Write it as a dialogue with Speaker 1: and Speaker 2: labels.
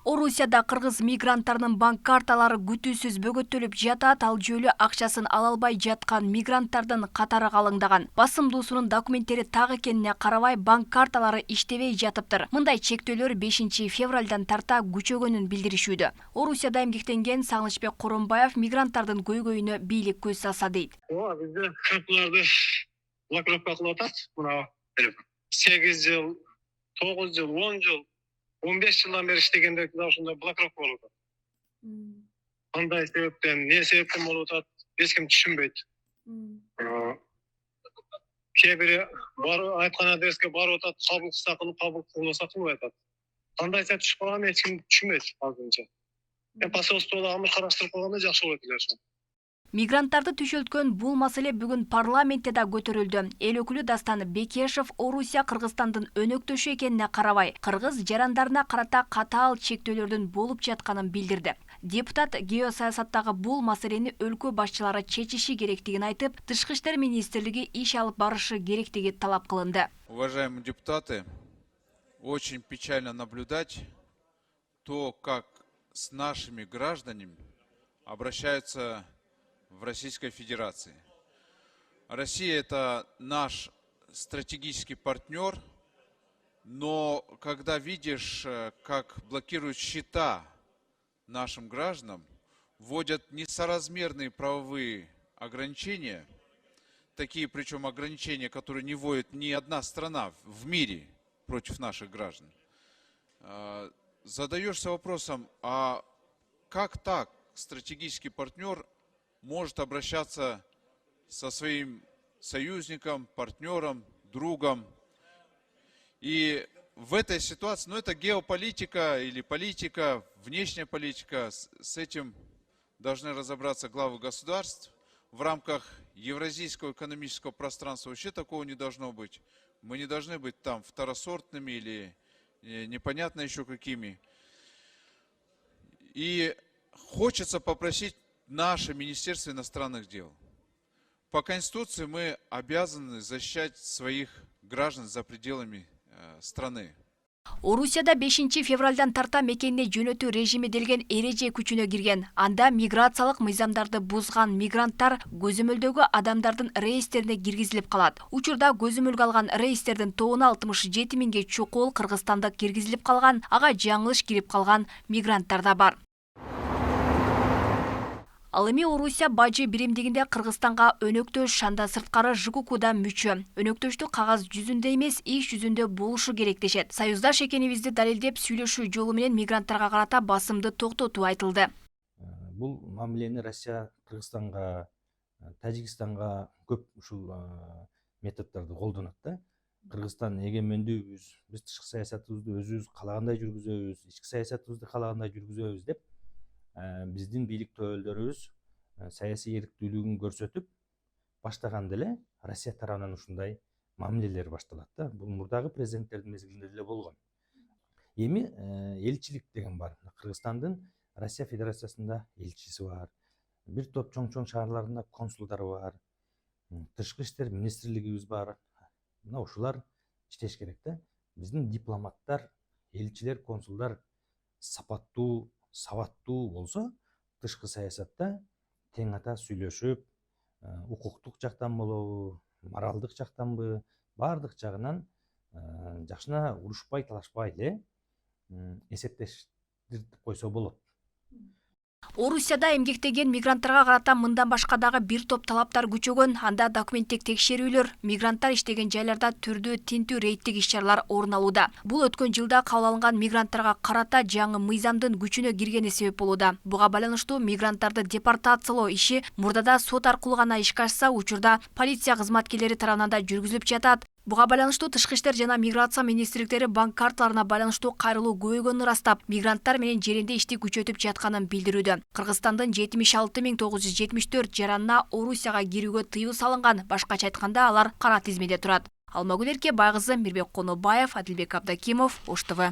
Speaker 1: Орусияда кыргыз мигранттарынын банк карталары күтүүсүз бөгөттөлүп жатат, ал жөлү акчасын ала албай жаткан мигранттардын катары калыңдаган. Басымдуусунун документтери так экенине карабай, банк карталары иштебей жатыптыр. Мындай чектөөлөр 5 февралдан тарта күчөгөнүн билдиришүүдө. Орусияда эмгектенген Сагынычбек Коромбаев мигранттардын көйгөйүнө бийлик көз салса дейт.
Speaker 2: Бизде карталарды блокировка кылып атат. Мына 8 жыл, 9 жыл, 10 жыл, 15 жылдан бери иштегендер ушундай блокировка болуп атат. Кандай себептен, эмне себептен болуп атат, эч ким түшүнбөйт. Кээ бири айткан адреске барып атат, кабыл кылмаса кылбай атат. Кандай себеп түшүп калганын эч ким түшүнбөйт азырынча. Посольстводо аны караштырып койгондо жакшы болот эле.
Speaker 1: Мигранттарды түшөлткөн бул маселе бүгүн парламентте да көтөрүлдү. Эл өкүлү Дастан Бекешев Орусия Кыргызстандын өнөктөшү экенине карабай, кыргыз жарандарына карата катаал чектөөлөрдүн болуп жатканын билдирди. Депутат геосаясаттагы бул маселени өлкө башчылары чечиши керектигин айтып, Тышкы иштер министрлиги иш алып барышы керектиги талап кылынды.
Speaker 3: Уважаемые депутаты, очень печально наблюдать то, как с нашими гражданами обращаются в Российской Федерации. Россия — это наш стратегический партнер, но когда видишь, как блокируют счета нашим гражданам, вводят несоразмерные правовые ограничения, такие причем ограничения, которые не вводит ни одна страна в мире против наших граждан, задаешься вопросом, а как так стратегический партнер может обращаться со своим союзником, партнером, другом. И в этой ситуации, это геополитика или политика, внешняя политика, с этим должны разобраться главы государств. В рамках евразийского экономического пространства вообще такого не должно быть. Мы не должны быть там второсортными или непонятно еще какими. И хочется попросить наше Министерство иностранных дел. По Конституции мы обязаны защищать своих граждан за пределами страны.
Speaker 1: Орусияда 5 февралдан тарта мекенине жөнөтүү режими делген эреже күчүнө кирген. Анда миграциялык мыйзамдарды бузган мигранттар көзөмөлдөгү адамдардын рейстерине киргизилип калат. Учурда көзөмөлгө алган рейстердин тобуна 67 миңге чукул кыргызстандык киргизилип калган, ага жаңылыш кирип калган мигранттар да бар. Ал эми Орусия бажы биримдигинде Кыргызстанга өнөктөш, анда сырткары ЖКУ-да мүчө. Өнөктөштү кагаз жүзүндө эмес, иш жүзүндө болушу керек дешет. Союздаш экенибизди далилдеп сүйлөшүү жолу менен мигранттарга карата басымды токтотуу айтылды.
Speaker 4: Бул мамилени Россия Кыргызстанга, Тажикстанга көп ушул методдорду колдонот да. Кыргызстан эгемендүүбүз, биз тышкы саясатыбызды өзүбүз калагандай жүргүзөбүз, ички саясатыбызды калагандай жүргүзөбүз деп биздин бийлик төөлдөрүбүз саясий эрктүүлүгүн көрсөтүп баштаганда эле Россия тарабынан ушундай мамилелер башталат да. Бул мурдагы президенттердин мезгилинде деле болгон. Эми элчилик деген бар. Кыргызстандын Россия Федерациясында элчиси бар. Бир топ чоң шаарларында консулдары бар. Тышкы иштер министрлигибиз бар. Мына ушулар иштеш керек да. Биздин дипломаттар, элчилер, консулдар сапаттуу, сабаттуу болсо, тышкы саясатта тең ата сүйлөшүп, укуктук жактан болобу, моралдык жактанбы, баардык жагынан жакшына урушпай, талашпай эле эсептештирип койсо болот.
Speaker 1: Орусияда эмгектеген мигранттарга карата мындан башка дагы бир топ талаптар күчөгөн. Анда документтик текшерүүлөр, мигранттар иштеген жайларда түрдүү тинтүү рейдтик иш-чаралар орун алууда. Бул өткөн жылда кабыл алынган мигранттарга карата жаңы мыйзамдын күчүнө киргени себеп болууда. Буга байланыштуу мигранттарды депортациялоо иши мурдада сот аркылуу гана ишке ашса, учурда полиция кызматкерлери тарабынан да жүргүзүлүп жатат. Буга байланыштуу Тышкы иштер жана миграция министрликтери банк карталарына байланыштуу кайрылуу көбөйгөнүн ырастап, мигранттар менен жеринде ишти күчөтүп жатканын билдирүүдө. Кыргызстандын 76.974 жаранына Орусияга кирүүгө тыюу салынган, башкача айтканда алар кара тизмеде турат. Алмагүл Эрке, Байгызы, Мирбек Конобаев, Адилбек Абдакимов, Ош ТВ.